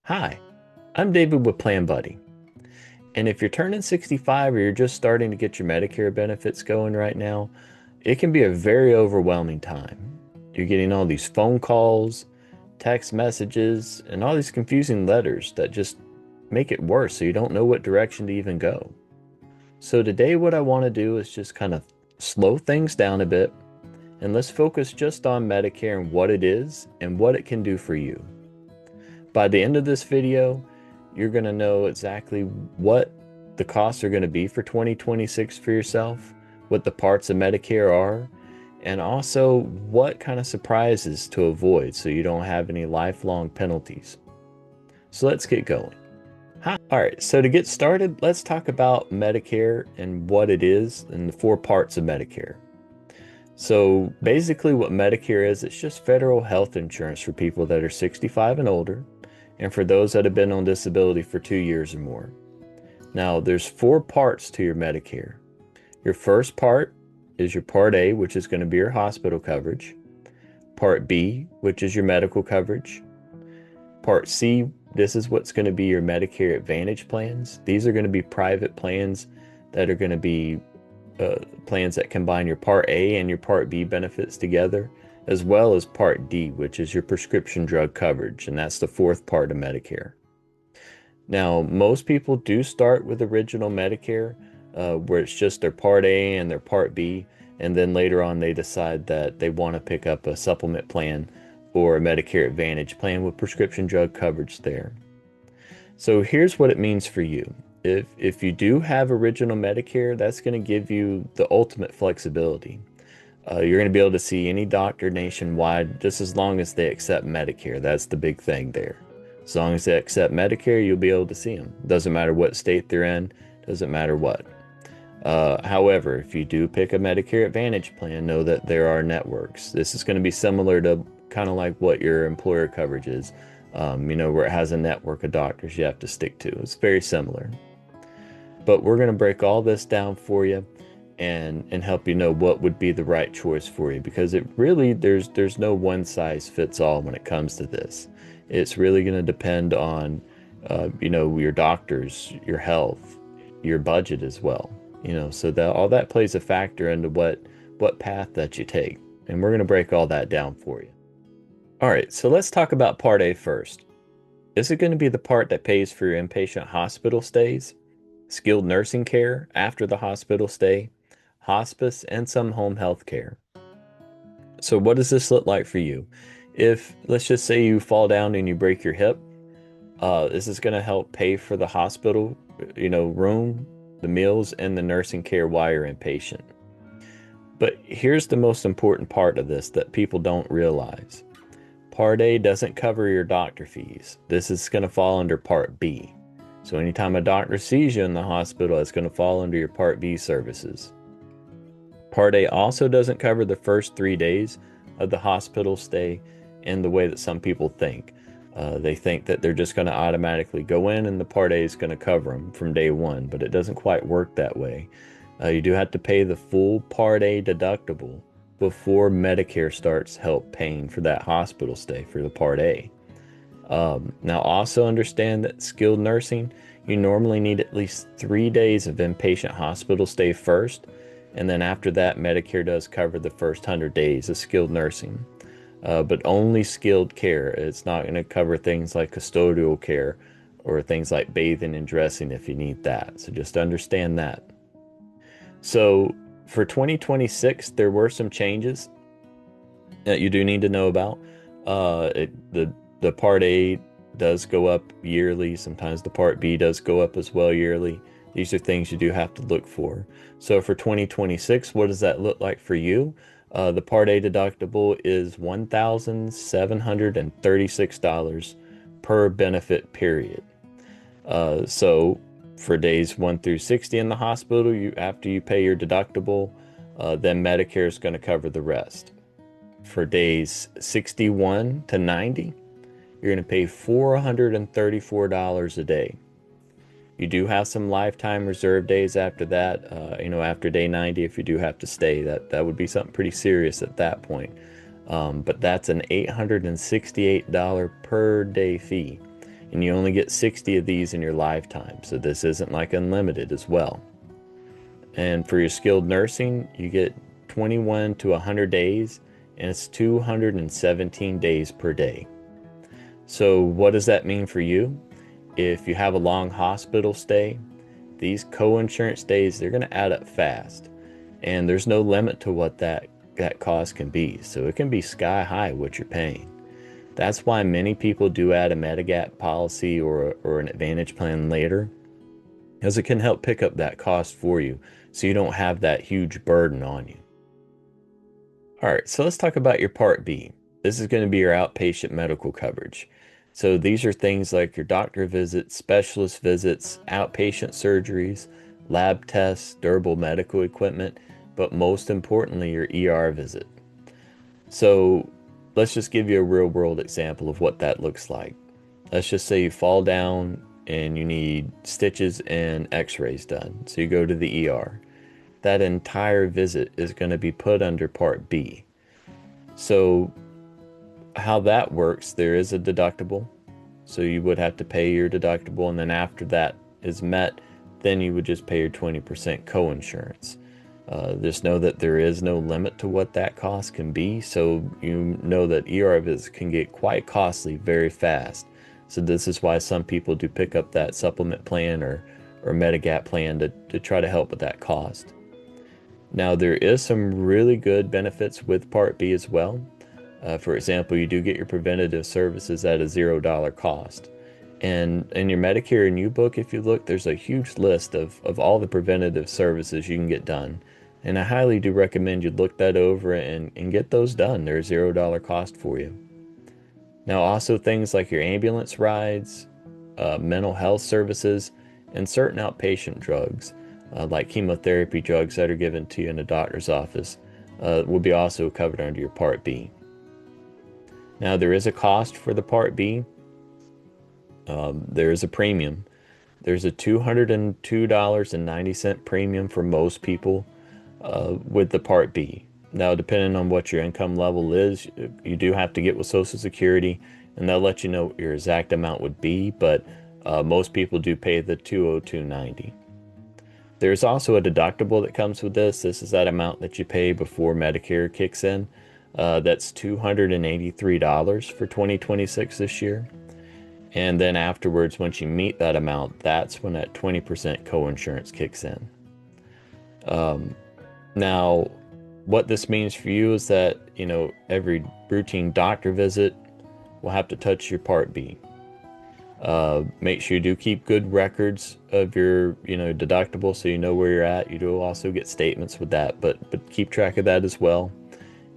Hi, I'm David with PlanBuddy. And if you're turning 65 or you're just starting to get your Medicare benefits going right now, it can be a very overwhelming time. You're getting all these phone calls, text messages, and all these confusing letters that just make it worse so you don't know what direction to even go. So today what I want to do is just kind of slow things down a bit and let's focus just on Medicare and what it is and what it can do for you. By the end of this video, you're going to know exactly what the costs are going to be for 2026 for yourself, what the parts of Medicare are, and also what kind of surprises to avoid so you don't have any lifelong penalties. So let's get going. All right, so to get started, let's talk about Medicare and what it is and the four parts of Medicare. So basically what Medicare is, it's just federal health insurance for people that are 65 and older, and for those that have been on disability for 2 years or more. Now, there's four parts to your Medicare. Your first part is your Part A, which is going to be your hospital coverage. Part B, which is your medical coverage. Part C, this is what's going to be your Medicare Advantage plans. These are going to be private plans that are going to be plans that combine your Part A and your Part B benefits together, as well as Part D, which is your prescription drug coverage, and that's the fourth part of Medicare. Now, most people do start with original Medicare, where it's just their Part A and their Part B, and then later on they decide that they want to pick up a supplement plan or a Medicare Advantage plan with prescription drug coverage there. So here's what it means for you. If you do have original Medicare, that's going to give you the ultimate flexibility. You're going to be able to see any doctor nationwide just as long as they accept Medicare. That's the big thing there. As long as they accept Medicare, you'll be able to see them. Doesn't matter what state they're in, doesn't matter what. However, if you do pick a Medicare Advantage plan, know that there are networks. This is going to be similar to kind of like what your employer coverage is, where it has a network of doctors you have to stick to. It's very similar. But we're going to break all this down for you and help you know what would be the right choice for you, because it really there's no one size fits all when it comes to this. It's really going to depend on your doctors, your health, your budget as well. So that all that plays a factor into what path that you take, and we're going to break all that down for you. All right, so let's talk about Part A first. This is going to be the part that pays for your inpatient hospital stays, skilled nursing care after the hospital stay, hospice, and some home health care. So what does this look like for you? If, let's just say you fall down and you break your hip, this is going to help pay for the hospital, room, the meals, and the nursing care while you're inpatient. But here's the most important part of this that people don't realize. Part A doesn't cover your doctor fees. This is going to fall under Part B. So anytime a doctor sees you in the hospital, it's going to fall under your Part B services. Part A also doesn't cover the first 3 days of the hospital stay in the way that some people think. They think that they're just going to automatically go in and the Part A is going to cover them from day one, but it doesn't quite work that way. You do have to pay the full Part A deductible before Medicare starts help paying for that hospital stay for the Part A. Now also understand that skilled nursing, you normally need at least 3 days of inpatient hospital stay first, and then after that Medicare does cover the first 100 days of skilled nursing, but only skilled care. It's not going to cover things like custodial care or things like bathing and dressing if you need that, so just understand that. So for 2026 there were some changes that you do need to know about. The Part A does go up yearly. Sometimes the Part B does go up as well yearly. These are things you do have to look for. So for 2026, what does that look like for you? The Part A deductible is $1,736 per benefit period. So for days 1 through 60 in the hospital, after you pay your deductible, then Medicare is going to cover the rest. For days 61 to 90, you're going to pay $434 a day. You do have some lifetime reserve days after that. After day 90, if you do have to stay, that would be something pretty serious at that point. But that's an $868 per day fee. and you only get 60 of these in your lifetime. So this isn't like unlimited as well. And for your skilled nursing, you get 21 to 100 days, and it's 217 days per day. So what does that mean for you? If you have a long hospital stay, these co-insurance days, they're going to add up fast. And there's no limit to what that cost can be. So it can be sky high what you're paying. That's why many people do add a Medigap policy or an Advantage plan later, as it can help pick up that cost for you so you don't have that huge burden on you. All right, so let's talk about your Part B. This is going to be your outpatient medical coverage. So these are things like your doctor visits, specialist visits, outpatient surgeries, lab tests, durable medical equipment, but most importantly, your ER visit. So let's just give you a real world example of what that looks like. Let's just say you fall down and you need stitches and x-rays done. So you go to the ER. That entire visit is going to be put under Part B. So how that works, there is a deductible. So you would have to pay your deductible, and then after that is met, then you would just pay your 20% co-insurance. Just know that there is no limit to what that cost can be, so you know that ER visits can get quite costly very fast. So this is why some people do pick up that supplement plan or Medigap plan to try to help with that cost. Now, there is some really good benefits with Part B as well. For example, you do get your preventative services at a $0 cost. And in your Medicare and U book, if you look, there's a huge list of all the preventative services you can get done. And I highly do recommend you look that over and get those done. They're a $0 cost for you. Now, also things like your ambulance rides, mental health services, and certain outpatient drugs, like chemotherapy drugs that are given to you in a doctor's office, will be also covered under your Part B. Now, there is a cost for the Part B. There is a premium. There's a $202.90 premium for most people with the Part B. Now, depending on what your income level is, you do have to get with Social Security, and they'll let you know what your exact amount would be, but most people do pay the $202.90. There's also a deductible that comes with this. This is that amount that you pay before Medicare kicks in. That's $283 for 2026 this year. And then afterwards, once you meet that amount, that's when that 20% co-insurance kicks in. Now, what this means for you is that, every routine doctor visit will have to touch your Part B. Make sure you do keep good records of your, deductible so you know where you're at. You do also get statements with that, but keep track of that as well.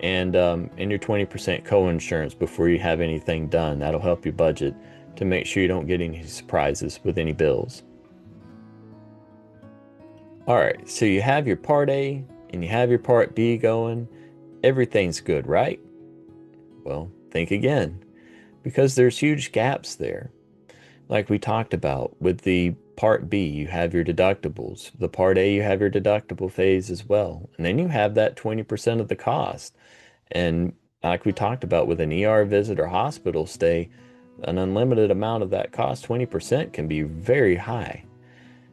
And your 20% co-insurance before you have anything done. That'll help you budget to make sure you don't get any surprises with any bills. All right, so you have your Part A and you have your Part B going. Everything's good, right? Well, think again, because there's huge gaps there. Like we talked about with the Part B, you have your deductibles. The Part A, you have your deductible phase as well. And then you have that 20% of the cost. And like we talked about with an ER visit or hospital stay, an unlimited amount of that cost, 20%, can be very high.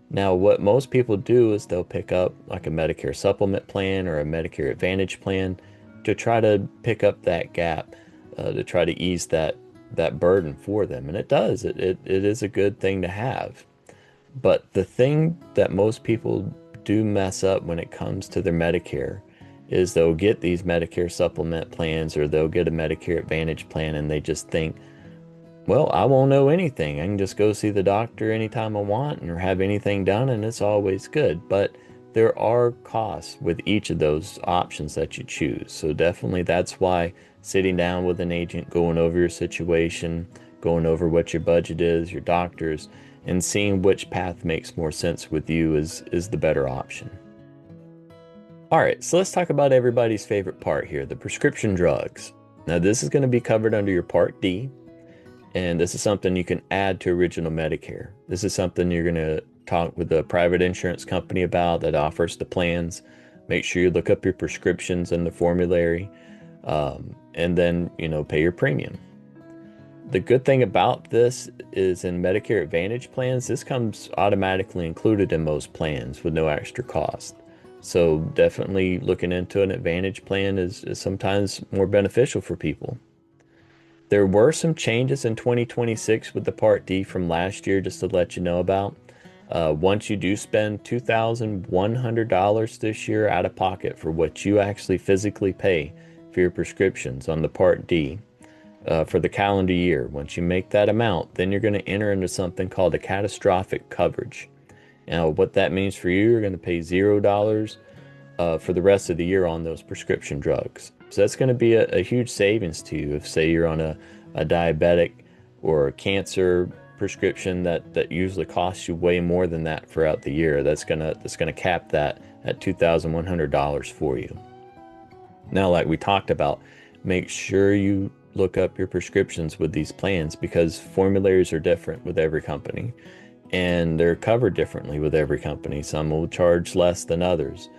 Now, what most people do is they'll pick up like a Medicare supplement plan or a Medicare Advantage plan to try to pick up that gap, to try to ease that burden for them. And it does. It is a good thing to have. But the thing that most people do mess up when it comes to their Medicare is they'll get these Medicare supplement plans or they'll get a Medicare Advantage plan and they just think, well, I won't know anything. I can just go see the doctor anytime I want or have anything done and it's always good. But there are costs with each of those options that you choose. So definitely that's why sitting down with an agent, going over your situation, going over what your budget is, your doctors, and seeing which path makes more sense with you is the better option. All right, so let's talk about everybody's favorite part here, the prescription drugs. Now, this is going to be covered under your Part D, and this is something you can add to Original Medicare. This is something you're going to talk with a private insurance company about that offers the plans. Make sure you look up your prescriptions in the formulary, and then, pay your premium. The good thing about this is in Medicare Advantage plans, this comes automatically included in most plans with no extra cost. So definitely looking into an Advantage plan is sometimes more beneficial for people. There were some changes in 2026 with the Part D from last year, just to let you know about. Once you do spend $2,100 this year out of pocket for what you actually physically pay for your prescriptions on the Part D, for the calendar year. Once you make that amount, then you're going to enter into something called a catastrophic coverage. Now, what that means for you, you're going to pay $0 for the rest of the year on those prescription drugs. So that's going to be a huge savings to you if, say, you're on a diabetic or a cancer prescription that usually costs you way more than that throughout the year. That's gonna cap that at $2,100 for you. Now, like we talked about, make sure you look up your prescriptions with these plans because formularies are different with every company and they're covered differently with every company. Some will charge less than others.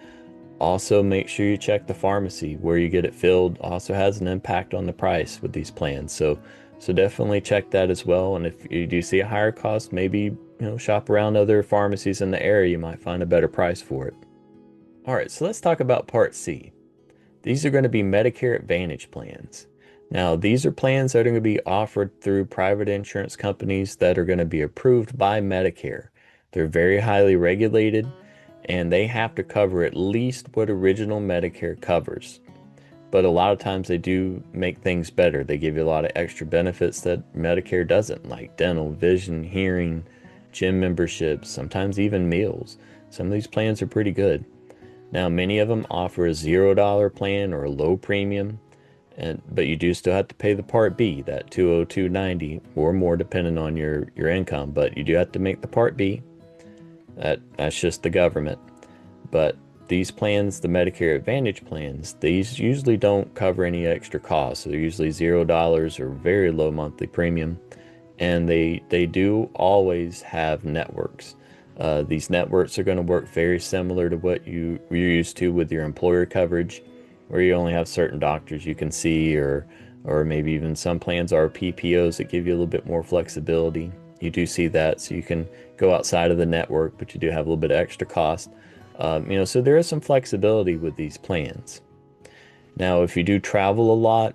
Also, make sure you check the pharmacy where you get it filled. Also has an impact on the price with these plans. So definitely check that as well. And if you do see a higher cost, maybe shop around other pharmacies in the area. You might find a better price for it. All right, so let's talk about Part C. These are going to be Medicare Advantage plans. Now, these are plans that are going to be offered through private insurance companies that are going to be approved by Medicare. They're very highly regulated and they have to cover at least what original Medicare covers. But a lot of times they do make things better. They give you a lot of extra benefits that Medicare doesn't, like dental, vision, hearing, gym memberships, sometimes even meals. Some of these plans are pretty good. Now, many of them offer a $0 plan or a low premium, but you do still have to pay the Part B, that $202.90 or more depending on your income. But you do have to make the Part B. That's just the government. But these plans, the Medicare Advantage plans, these usually don't cover any extra costs. So they're usually $0 or very low monthly premium. And they do always have networks. These networks are going to work very similar to what you're used to with your employer coverage, where you only have certain doctors you can see, or maybe even some plans are PPOs that give you a little bit more flexibility. You do see that, so you can go outside of the network, but you do have a little bit of extra cost. So there is some flexibility with these plans. Now, if you do travel a lot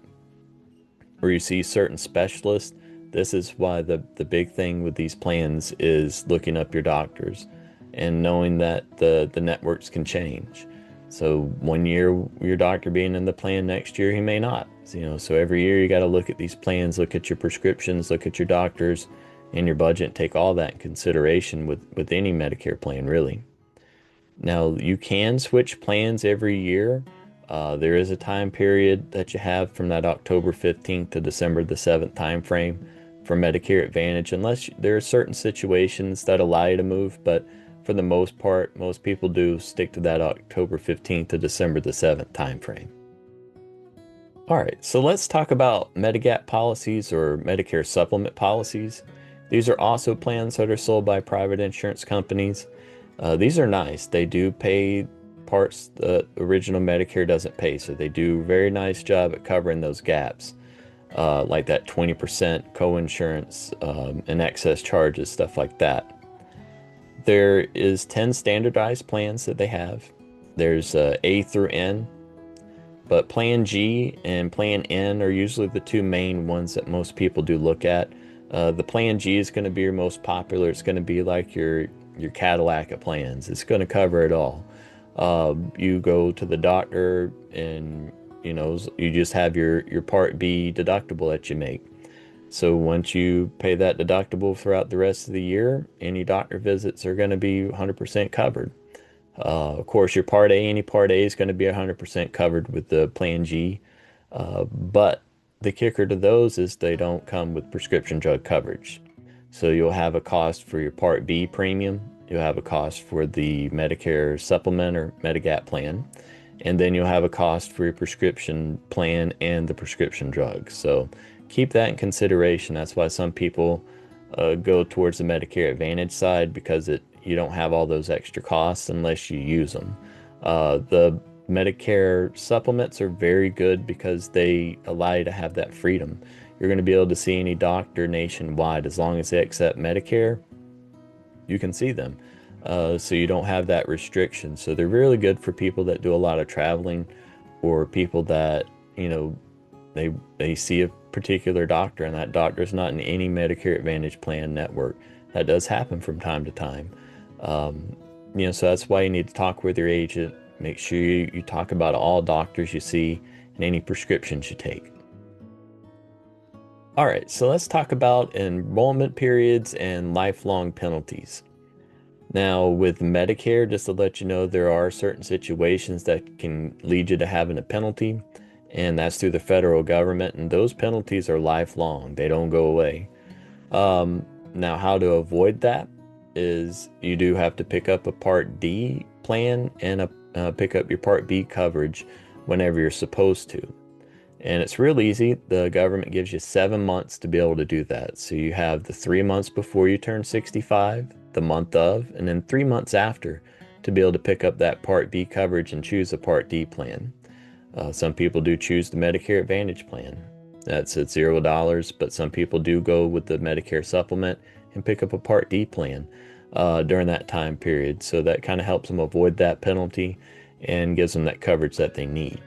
or you see certain specialists, this is why the big thing with these plans is looking up your doctors and knowing that the networks can change. So one year your doctor being in the plan, next year he may not. So every year you got to look at these plans, look at your prescriptions, look at your doctors and your budget, take all that in consideration with any Medicare plan, really. Now, you can switch plans every year. There is a time period that you have from that October 15th to December the 7th time frame for Medicare Advantage, unless there are certain situations that allow you to move. But for the most part, most people do stick to that October 15th to December the 7th time frame. All right, so let's talk about Medigap policies or Medicare supplement policies. These are also plans that are sold by private insurance companies. These are nice. They do pay parts the original Medicare doesn't pay, so they do a very nice job at covering those gaps, like that 20% co-insurance and excess charges, stuff like that. There is 10 standardized plans that they have. There's A through N, but Plan G and Plan N are usually the two main ones that most people do look at. The Plan G is going to be your most popular. It's going to be like your Cadillac of plans. It's going to cover it all. You go to the doctor and you just have your Part B deductible that you make. So once you pay that deductible throughout the rest of the year, any doctor visits are going to be 100% covered. Of course, your Part A, any Part A is going to be 100% covered with the Plan G. But the kicker to those is they don't come with prescription drug coverage. So you'll have a cost for your Part B premium. You'll have a cost for the Medicare supplement or Medigap plan. And then you'll have a cost for your prescription plan and the prescription drugs. So keep that in consideration. That's why some people go towards the Medicare Advantage side, because you don't have all those extra costs unless you use them. The Medicare supplements are very good because they allow you to have that freedom. you're going to be able to see any doctor nationwide. As long as they accept Medicare, you can see them. So you don't have that restriction. So they're really good for people that do a lot of traveling, or people that, they see a particular doctor and that doctor's not in any Medicare Advantage plan network. That does happen from time to time. So that's why you need to talk with your agent. Make sure you talk about all doctors you see and any prescriptions you take. All right, so let's talk about enrollment periods and lifelong penalties. Now, with Medicare, just to let you know, there are certain situations that can lead you to having a penalty, and that's through the federal government, and those penalties are lifelong. They don't go away. Now, how to avoid that is you do have to pick up a Part D plan and pick up your Part B coverage whenever you're supposed to. And it's real easy. The government gives you 7 months to be able to do that. So you have the 3 months before you turn 65, the month of, and then 3 months after to be able to pick up that Part B coverage and choose a Part D plan. Some people do choose the Medicare Advantage plan. That's at $0, but some people do go with the Medicare supplement and pick up a Part D plan during that time period. So that kind of helps them avoid that penalty and gives them that coverage that they need.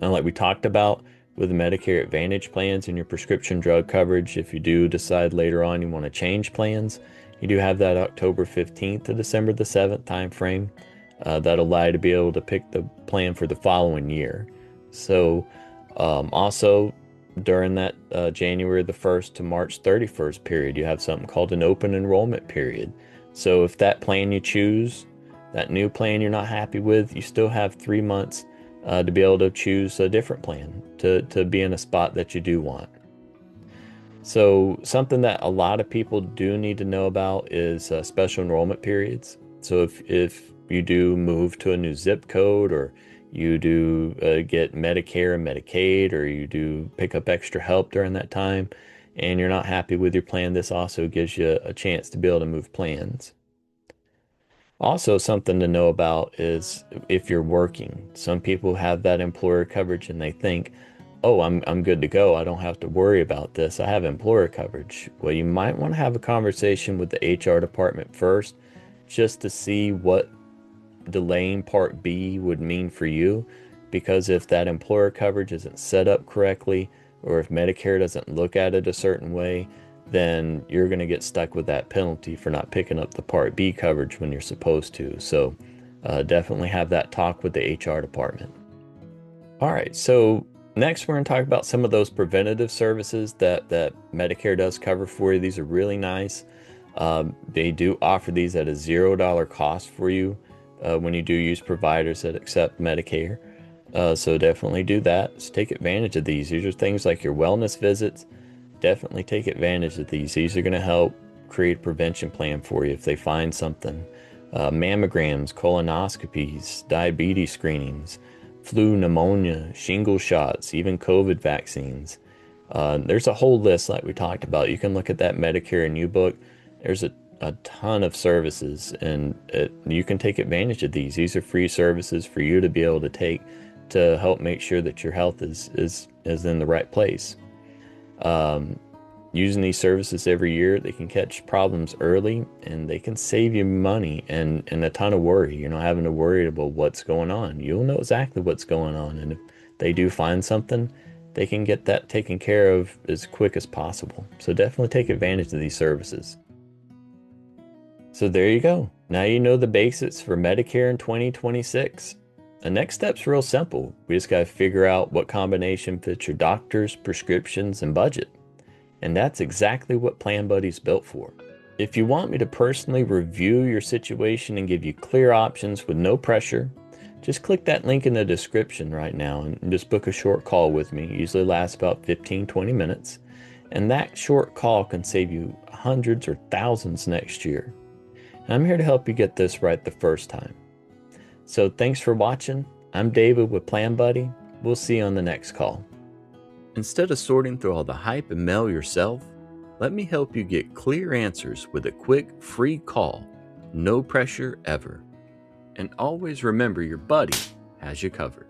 Now, like we talked about with the Medicare Advantage plans and your prescription drug coverage, if you do decide later on you want to change plans, you do have that October 15th to December the 7th time frame. That'll allow you to be able to pick the plan for the following year. So also during that January the 1st to March 31st period, you have something called an open enrollment period. So if that plan you choose, that new plan you're not happy with, you still have 3 months to be able to choose a different plan to be in a spot that you do want. So something that a lot of people do need to know about is special enrollment periods. So if you do move to a new zip code, or you do get Medicare and Medicaid, or you do pick up extra help during that time, and you're not happy with your plan, this also gives you a chance to be able to move plans. Also, something to know about is if you're working. Some people have that employer coverage and they think, oh, I'm good to go. I don't have to worry about this. I have employer coverage. Well, you might want to have a conversation with the HR department first, just to see what delaying Part B would mean for you. Because if that employer coverage isn't set up correctly, or if Medicare doesn't look at it a certain way, then you're going to get stuck with that penalty for not picking up the Part B coverage when you're supposed to. So definitely have that talk with the HR department. All right, so next we're going to talk about some of those preventative services that Medicare does cover for you. These are really nice. They do offer these at a $0 cost for you when you do use providers that accept Medicare. So definitely do that. So take advantage of these. These are things like your wellness visits. Definitely take advantage of these. These are going to help create a prevention plan for you if they find something. Mammograms, colonoscopies, diabetes screenings, flu, pneumonia, shingle shots, even COVID vaccines. There's a whole list like we talked about. You can look at that Medicare and U book. There's a ton of services, and you can take advantage of these. These are free services for you to be able to take to help make sure that your health is in the right place. Using these services every year, they can catch problems early, and they can save you money and a ton of worry. You're not having to worry about what's going on. You'll know exactly what's going on, and if they do find something, they can get that taken care of as quick as possible. So definitely take advantage of these services. So there you go. Now you know the basics for Medicare in 2026. The next step's real simple. We just got to figure out what combination fits your doctor's prescriptions and budget. And that's exactly what PlanBuddy's built for. If you want me to personally review your situation and give you clear options with no pressure, just click that link in the description right now and just book a short call with me. It usually lasts about 15-20 minutes. And that short call can save you hundreds or thousands next year. And I'm here to help you get this right the first time. So thanks for watching. I'm David with PlanBuddy. We'll see you on the next call. Instead of sorting through all the hype and mail yourself, let me help you get clear answers with a quick, free call. No pressure ever. And always remember your buddy has you covered.